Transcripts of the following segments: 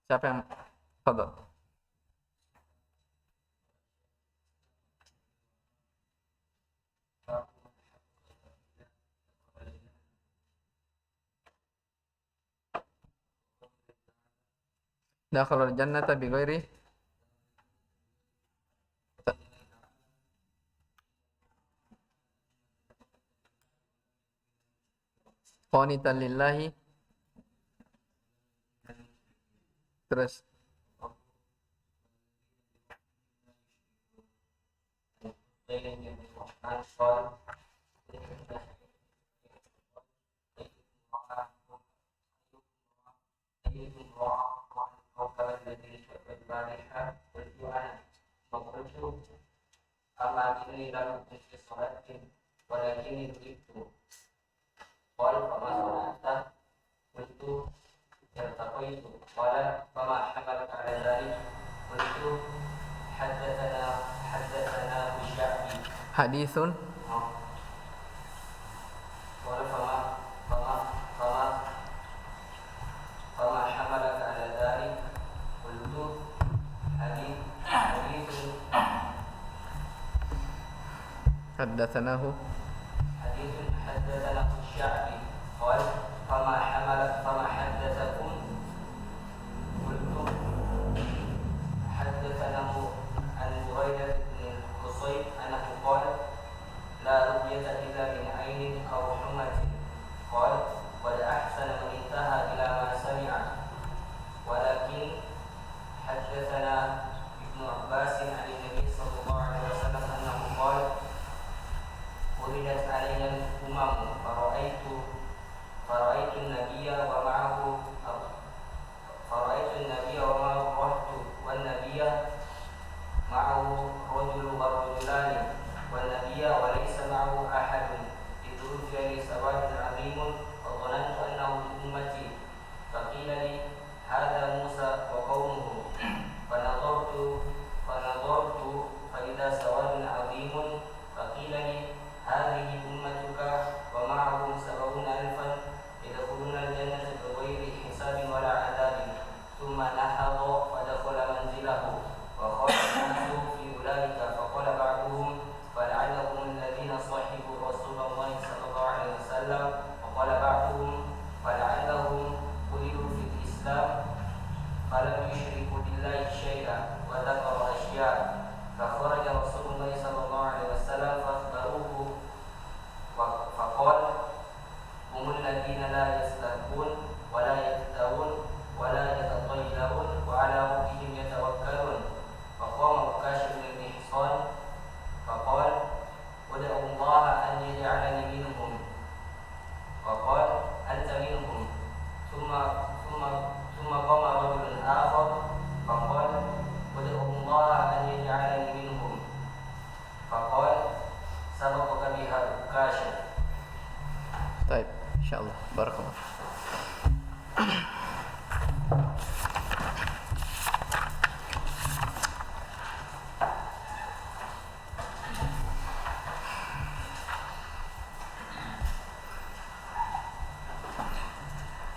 Siapa yang Fadhol? Dakhalul jannata bighairi qanitan lillahi, terus hadisun haddatsanahu Baik, insyaallah. Barakallah.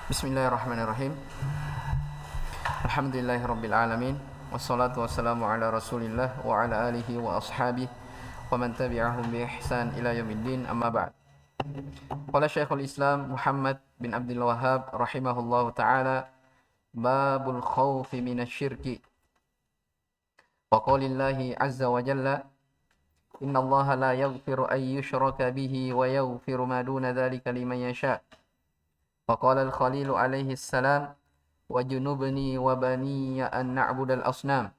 Bismillahirrahmanirrahim. Alhamdulillahirabbil alamin. Wassalatu wassalamu ala Rasulillah wa ala alihi wa ashabihi wa man tabi'ahum bi ihsan ila yaumiddin, amma ba'd. Qala Syekhul Islam Muhammad bin Abdul Wahhab rahimahullahu taala, babul khaufi minasyirki. Wa qaulillahi azza wa jalla, innallaha la yaghfiru an yushraka bihi wa yaghfiru ma duna dzalika liman yasha'. Wa qala al-Khalil alaihi salam, wa junubni wa baniya an na'budal asnam.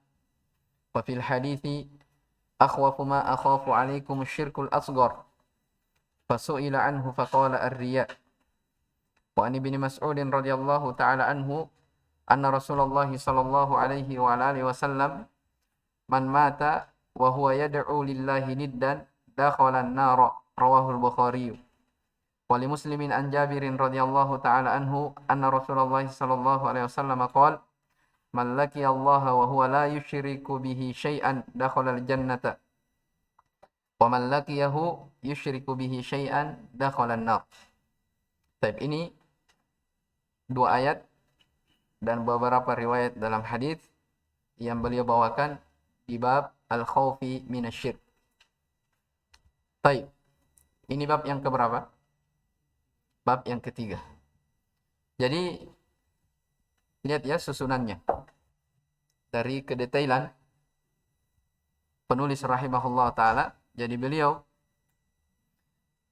Wa fil hadithi, akhwafu ma akhafu alaikum syirkul asghar. Fasu'ila anhu faqala ar-riya'. Wa an ibni Mas'udin radhiyallahu ta'ala anhu anna Rasulullah sallallahu alaihi wa alihi wasallam man mata wa huwa yad'u lillahi niddan dakhala an-nara, rawahu al-Bukhari. Wa li Muslimin an Jabirin radhiyallahu ta'ala anhu anna Rasulullah sallallahu alaihi wasallam qala man laqiya Allah wa huwa la yusyriku bihi syai'an dakhala al-jannata wa man laqiyahu yusyriku bihi syai'an dakhala an-nar. Baik, ini dua ayat dan beberapa riwayat dalam hadis yang beliau bawakan di bab al-khawfi minasyirk. Baik. Ini bab yang keberapa? Bab yang ketiga. Jadi lihat ya susunannya. Dari kedetailan penulis rahimahullah taala. Jadi beliau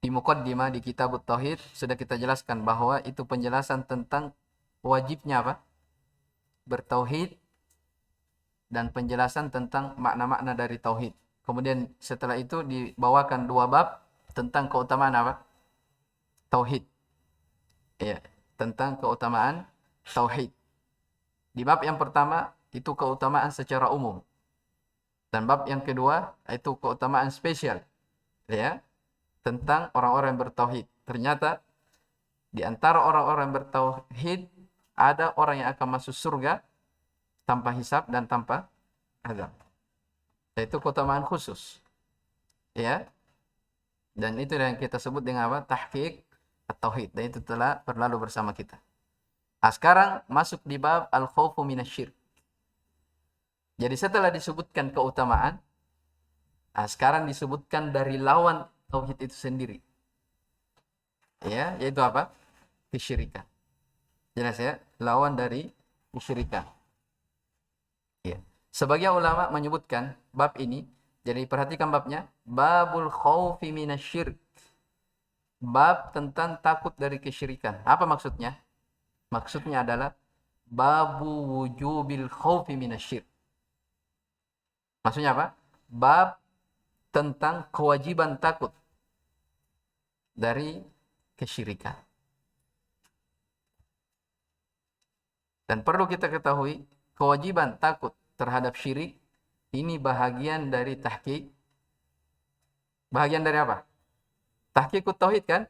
di muqaddimah di kitab Tauhid sudah kita jelaskan bahwa itu penjelasan tentang wajibnya apa? Bertauhid dan penjelasan tentang makna-makna dari tauhid. Kemudian setelah itu dibawakan dua bab tentang keutamaan apa? Tauhid. Ya, tentang keutamaan tauhid. Di bab yang pertama itu keutamaan secara umum. Dan bab yang kedua itu keutamaan spesial. Ya, tentang orang-orang yang bertauhid. Ternyata di antara orang-orang yang bertauhid ada orang yang akan masuk surga tanpa hisab dan tanpa azab. Itu keutamaan khusus. Ya. Dan itu yang kita sebut dengan apa? Tahqiq at-tauhid. Dan itu telah berlalu bersama kita. Nah, sekarang masuk di bab al-khawfu minasyirk. Jadi setelah disebutkan keutamaan, nah sekarang disebutkan dari lawan tauhid itu sendiri. Ya, yaitu apa? Kesyirikan. Jelas ya? Lawan dari kesyirikan. Ya. Sebagian ulama menyebutkan bab ini, jadi perhatikan babnya, babul khaufi minasyirk. Bab tentang takut dari kesyirikan. Apa maksudnya? Maksudnya adalah babu wujubil khaufi minasyirk. Maksudnya apa? Bab tentang kewajiban takut dari kesyirikan. Dan perlu kita ketahui, kewajiban takut terhadap syirik ini bahagian dari tahqiq. Bahagian dari apa? Tahqiqut tauhid kan?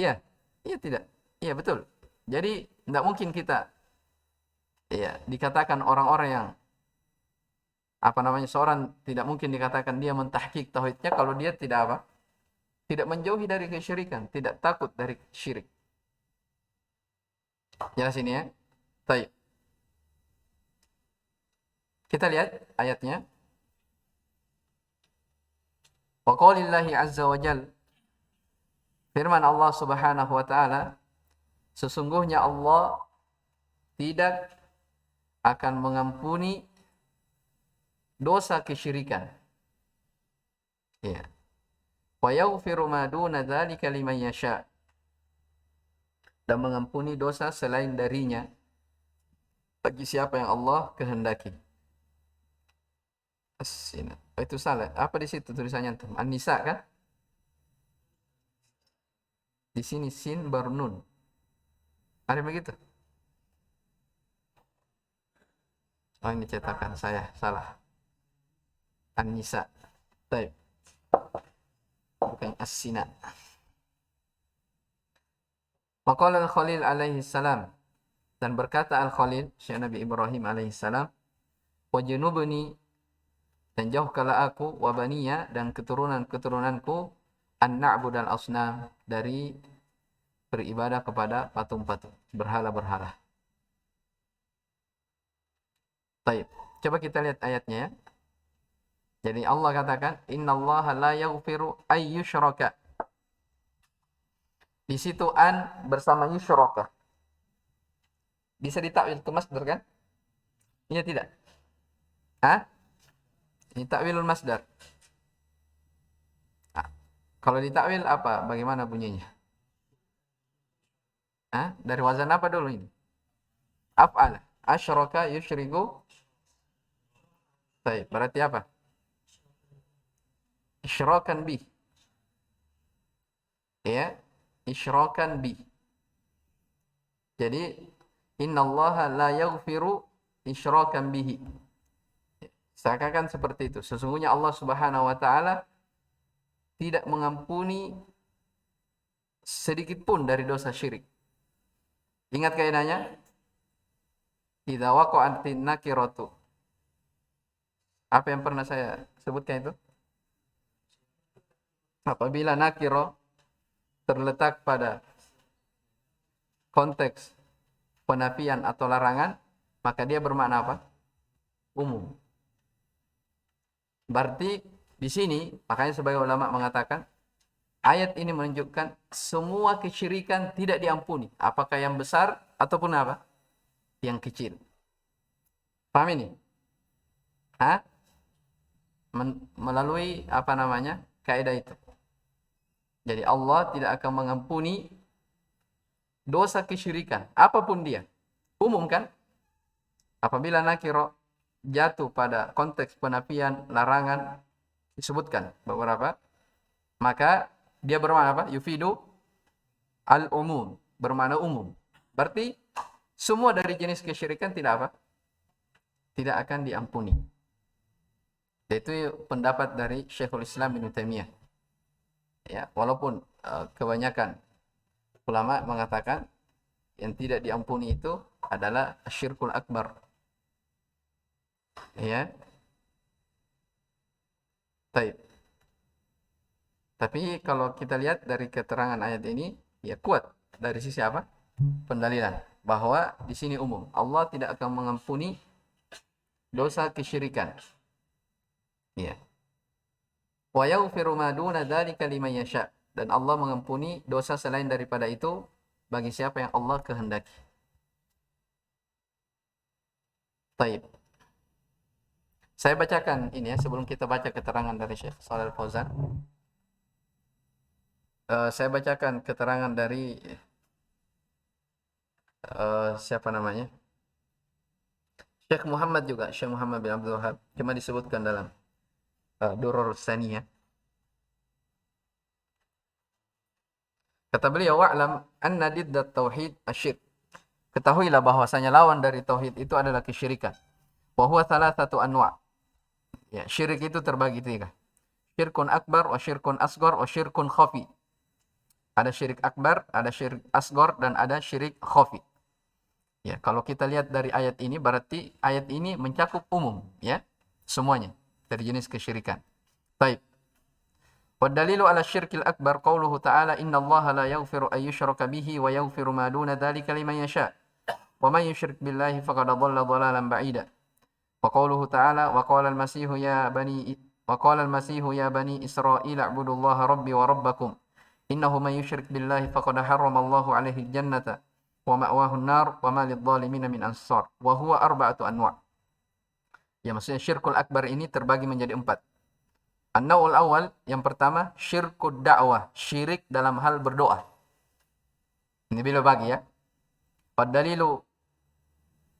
Iya. Iya tidak? Iya betul. Jadi tidak mungkin kita dikatakan orang-orang yang seorang tidak mungkin dikatakan dia mentahqiq tauhidnya kalau dia tidak apa? Tidak menjauhi dari kesyirikan, tidak takut dari syirik. Jelas ini ya? Baik. Kita lihat ayatnya. Wa qaulillahi azza wa jalla, firman Allah Subhanahu wa taala, sesungguhnya Allah tidak akan mengampuni dosa kesyirikan. Ya. Wa yaghfiru ma duna dzalika liman yasha. Dan mengampuni dosa selain darinya bagi siapa yang Allah kehendaki. As-Sina. Oh, itu salah. Apa di situ tulisannya tuh? An-Nisa kan? Di sini sin baru nun. Ada begitu? Oh, ini cetakan saya salah. An-Nisa. Baik. Bukan As-Sina. Maqala Al-Khalil alaihi salam, dan berkata Al-Khalil, Syekh Nabi Ibrahim alaihi salam, wajnubni, dan jauhkanlah aku, wa baniya, dan keturunan-keturunanku, an na'budal asnam, dari beribadah kepada patung-patung, berhala-berhala. Baik, coba kita lihat ayatnya ya. Jadi Allah katakan, innallaha la yaghfiru ay yushraka. Di situ an bersama yushraka. Bisa ditakwil ke masdar kan? Iya tidak? Hah? Ini takwilul masdar. Nah, kalau ditakwil apa? Bagaimana bunyinya? Hah? Dari wazan apa dulu ini? Af'al. Asyraka yusyriku. Baik, berarti apa? Isyrakan bi. Ya, isyrakan bi. Jadi, innallaha la yaghfiru isyrakan bihi. Seakan-akan seperti itu. Sesungguhnya Allah Subhanahu wa taala tidak mengampuni sedikit pun dari dosa syirik. Ingat kaidahnya? Idza waqa'atin nakiratu. Apa yang pernah saya sebutkan itu? Apabila nakiro terletak pada konteks penafian atau larangan, maka dia bermakna apa? Umum. Berarti di sini makanya sebagai ulama mengatakan ayat ini menunjukkan semua kesyirikan tidak diampuni, apakah yang besar ataupun apa? Yang kecil. Paham ini? Hah? Melalui apa namanya? Kaidah itu. Jadi Allah tidak akan mengampuni dosa kesyirikan apapun dia. Umum kan? Apabila nakiro jatuh pada konteks penafian, larangan, disebutkan beberapa, maka dia bermakna apa? Yufidu al-umum, bermakna umum. Berarti semua dari jenis kesyirikan tidak apa? Tidak akan diampuni. Itu pendapat dari Syekhul Islam Ibnu Taimiyah. Ya, walaupun kebanyakan ulama mengatakan yang tidak diampuni itu adalah syirkul akbar. Ya. Baik. Tapi kalau kita lihat dari keterangan ayat ini, ya kuat dari sisi apa? Pendalilan bahwa di sini umum. Allah tidak akan mengampuni dosa kesyirikan. Ya. Wa yaghfiru ma duna dzalika liman yasha. Dan Allah mengampuni dosa selain daripada itu bagi siapa yang Allah kehendaki. Baik. Saya bacakan ini ya sebelum kita baca keterangan dari Syekh Shalal Fauzan. Saya bacakan keterangan dari siapa namanya? Syekh Muhammad juga, Syekh Muhammad bin Abdul Wahab. Cuma disebutkan dalam Durrul Saniyah. Kata beliau, wa'lam anna diddat tauhid asyirk. Ketahuilah bahwasanya lawan dari tauhid itu adalah kesyirikan. Wa huwa thalathatu anwa'. Ya, syirik itu terbagi tiga. Syirkun akbar, wa syirkun asghar, wa syirkun khafi. Ada syirik akbar, ada syirik asghar, dan ada syirik khafi. Ya, kalau kita lihat dari ayat ini berarti ayat ini mencakup umum, ya, semuanya dari jenis kesyirikan. Baik. Wa dalilu ala syirkil akbar qauluhu ta'ala innallaha la yaghfiru an yushraka bihi wa yaghfiru ma duna dzalika liman yasha. Wa man yusyrik billahi faqad dhalla dhalalan ba'ida. Wa qauluhu ta'ala wa qala al-masih ya bani Israil a'budullaha rabbi wa rabbakum. Innahu man yusyrik billahi faqad harrama Allahu 'alaihi al-jannata wa ma'wahu an-nar wa ma lidh-dhalimin min ansar. Wa huwa arba'atu anwa'. Ya, maksudnya syirkul akbar ini terbagi menjadi 4. An-naw'ul awal, yang pertama syirkud da'wah, syirik dalam hal berdoa. Ini beliau bagi ya. Wa dalilu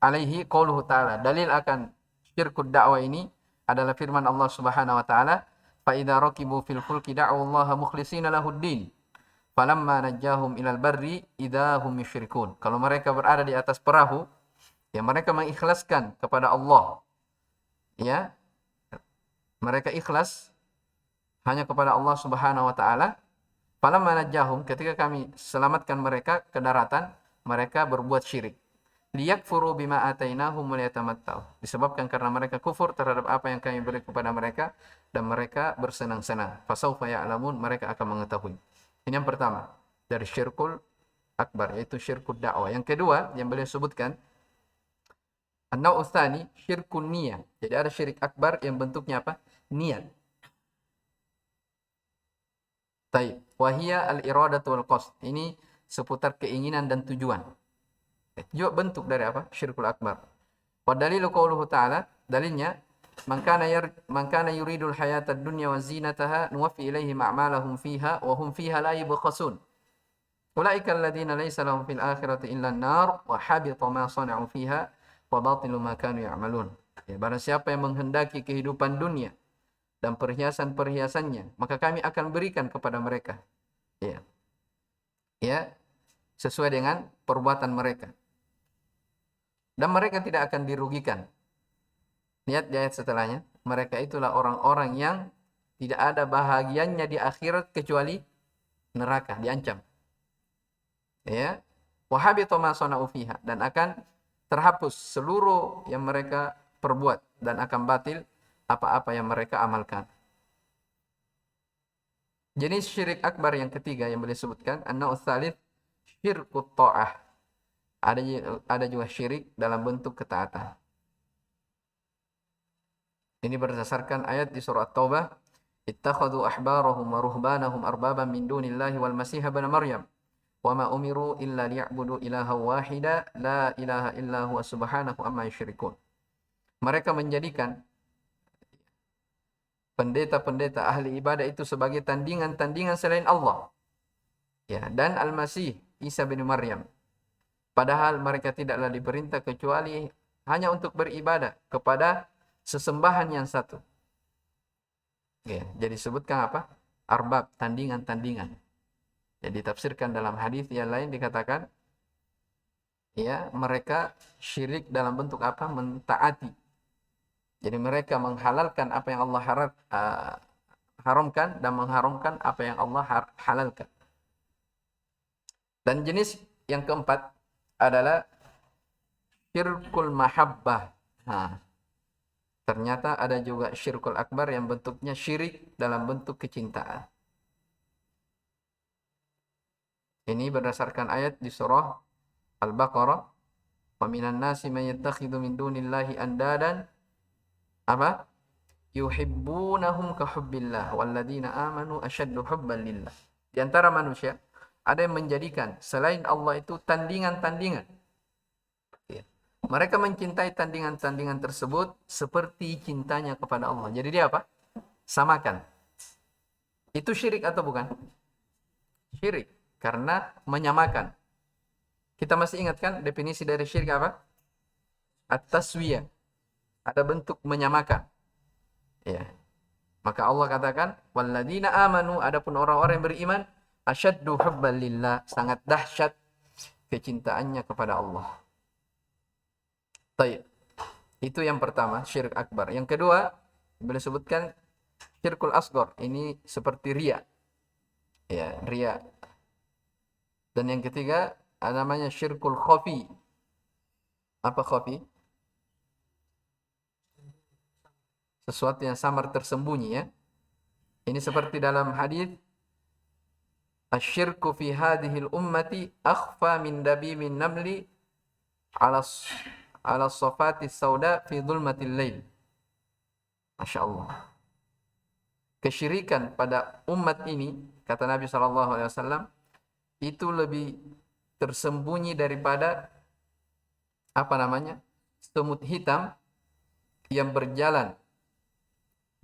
alaihi qauluhu ta'ala. Dalil akan syirkud da'wah ini adalah firman Allah Subhanahu wa taala, fa idza raqibu fil fulki da'u Allah mukhlishina lahud-din. Falamma najjahum ilal barri idza hum yusyrikun. Kalau mereka berada di atas perahu, ya mereka mengikhlaskan kepada Allah. Ya. Mereka ikhlas hanya kepada Allah Subhanahu wa taala. Falamma najjahum, ketika kami selamatkan mereka ke daratan, mereka berbuat syirik. Liyakfuru bima atainahum wa liyatamattau. Disebabkan karena mereka kufur terhadap apa yang kami beri kepada mereka dan mereka bersenang-senang. Fasaufa ya'lamun, mereka akan mengetahui. Ini yang pertama dari syirkul akbar, yaitu syirkul dakwah. Yang kedua yang beliau sebutkan an-naw'u tsani syirkun niyah. Jadi ada syirik akbar yang bentuknya apa? Niat. Taib. Wahia al-iradatu wal qasd. Ini seputar keinginan dan tujuan. Juga bentuk dari apa? Syirkul akbar. Wa dalilu qauluhu ta'ala, dalilnya man kana yuridul hayatad dunya wa zinataha nuwaffi ilaihim a'malahum fiha wa hum fiha la yubkhasun. Ulaika alladziina laysa lahum fil akhirati illa an-nar wa habita ma sana'u fiha wa batilu ma kanu ya'malun. Ya, barang siapa yang menghendaki kehidupan dunia dan perhiasan-perhiasannya, maka kami akan berikan kepada mereka. Ya. Ya, sesuai dengan perbuatan mereka. Dan mereka tidak akan dirugikan. Lihat di ayat setelahnya, mereka itulah orang-orang yang tidak ada bahagiannya di akhirat kecuali neraka, diancam. Ya. Wa habita ma sana'u fiha, dan akan terhapus seluruh yang mereka perbuat dan akan batil apa-apa yang mereka amalkan. Jenis syirik akbar yang ketiga yang boleh sebutkan, an-naw'u tsalits syirkut ta'ah. Ada juga syirik dalam bentuk ketaatan. Ini berdasarkan ayat di surah At-Taubah, ittakhadhu ahbarahum wa ruhbanahum arbaban min dunillahi wal masih ibn Maryam wa ma umiru illa liya'budu ilaha wahida la ilaha illa huwa subhanahu amma yusyrikun. Mereka menjadikan pendeta-pendeta ahli ibadah itu sebagai tandingan-tandingan selain Allah. Ya, dan Al-Masih Isa bin Maryam. Padahal mereka tidaklah diperintah kecuali hanya untuk beribadah kepada sesembahan yang satu. Ya, jadi sebutkan apa? Arbab, tandingan-tandingan. Jadi tafsirkan dalam hadis yang lain dikatakan, ya, mereka syirik dalam bentuk apa? Mentaati. Jadi mereka menghalalkan apa yang Allah haramkan dan mengharamkan apa yang Allah halalkan. Dan jenis yang keempat adalah syirkul mahabbah. Nah, ternyata ada juga syirkul akbar yang bentuknya syirik dalam bentuk kecintaan. Ini berdasarkan ayat di surah Al-Baqarah, "Wa minan nasi may yattakhidhu min dunillahi andadan" apa? "Yuhibbunahum ka hubbillah walladzina amanu asyaddu hubban lillah." Di antara manusia ada yang menjadikan selain Allah itu tandingan-tandingan. Mereka mencintai tandingan-tandingan tersebut seperti cintanya kepada Allah. Jadi dia apa? Samakan. Itu syirik atau bukan? Syirik. Karena menyamakan. Kita masih ingat kan definisi dari syirik apa? At-taswiyah. Ada bentuk menyamakan. Ya. Maka Allah katakan, "Walladzina amanu", adapun orang-orang yang beriman, asyaddu hubban lillah, sangat dahsyat kecintaannya kepada Allah. Baik. Itu yang pertama, syirik akbar. Yang kedua, boleh sebutkan syirkul asghar. Ini seperti riya. Ya, riya. Dan yang ketiga, namanya syirkul khafi. Apa khafi? Sesuatu yang samar tersembunyi, ya. Ini seperti dalam hadis, "Asyirku fi hadhil ummati akhfa min dabimin namli ala sofati sauda fi dhulmatil lail." Masya Allah. Kesyirikan pada umat ini, kata Nabi SAW, itu lebih tersembunyi daripada semut hitam yang berjalan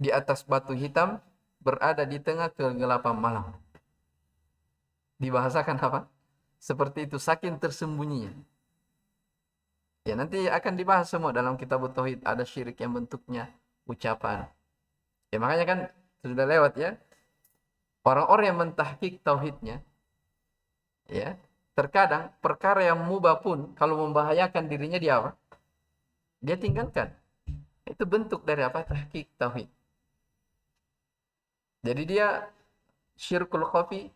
di atas batu hitam berada di tengah kegelapan malam. Dibahasakan apa? Seperti itu, saking tersembunyinya. Ya, nanti akan dibahas semua dalam kitab Tauhid. Ada syirik yang bentuknya ucapan. Ya, makanya kan sudah lewat, ya. Orang-orang yang mentahqiq tauhidnya, ya, terkadang perkara yang mubah pun kalau membahayakan dirinya dia apa? Dia tinggalkan. Itu bentuk dari apa? Tahqiq tauhid. Jadi dia syirkul khafi,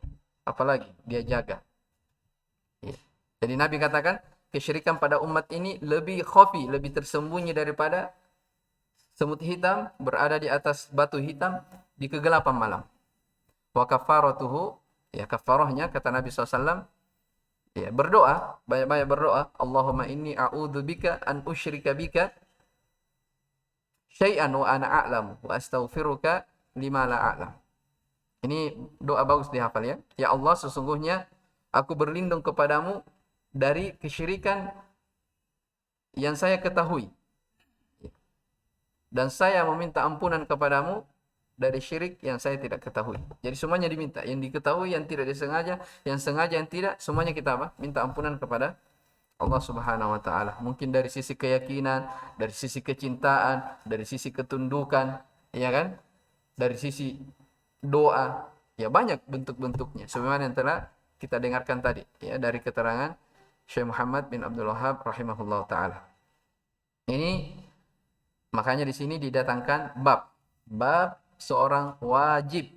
apalagi dia jaga. Ya. Jadi Nabi katakan, kesyirikan pada umat ini lebih khafi, lebih tersembunyi daripada semut hitam berada di atas batu hitam di kegelapan malam. Wa kafaratuhu, ya, kafarahnya kata Nabi SAW, ya, berdoa, banyak-banyak berdoa, Allahumma inni a'udzubika an usyrika bika syai'an wa ana a'lam wa astaghfiruka lima la a'lam. Ini doa bagus dihafal, ya. Ya Allah, sesungguhnya aku berlindung kepadamu dari kesyirikan yang saya ketahui, dan saya meminta ampunan kepadamu dari syirik yang saya tidak ketahui. Jadi semuanya diminta, yang diketahui, yang tidak disengaja, yang sengaja, yang tidak, semuanya kita apa? Minta ampunan kepada Allah Subhanahu wa taala. Mungkin dari sisi keyakinan, dari sisi kecintaan, dari sisi ketundukan, ya kan? Dari sisi doa, ya, banyak bentuk-bentuknya. Sebagaimana yang telah kita dengarkan tadi, ya, dari keterangan Syekh Muhammad bin Abdul Wahhab rahimahullah taala. Ini makanya di sini didatangkan bab seorang wajib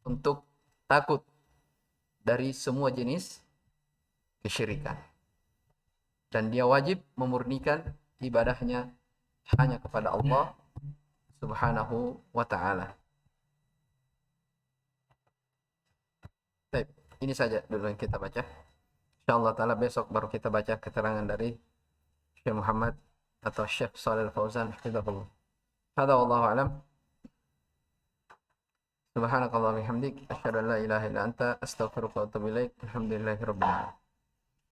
untuk takut dari semua jenis kesyirikan. Dan dia wajib memurnikan ibadahnya hanya kepada Allah Subhanahu wa ta'ala. Baik, ini saja dulu yang kita baca. Insyaallah taala besok baru kita baca keterangan dari Syekh Muhammad atau Syekh Shalal Fauzan hafizahullah. Hada wallahu alam. Subhanakallah bihamdik asyhadu an la ilaha illa anta astaghfiruka wa atubu ilaik. Alhamdulillahirabbil alamin.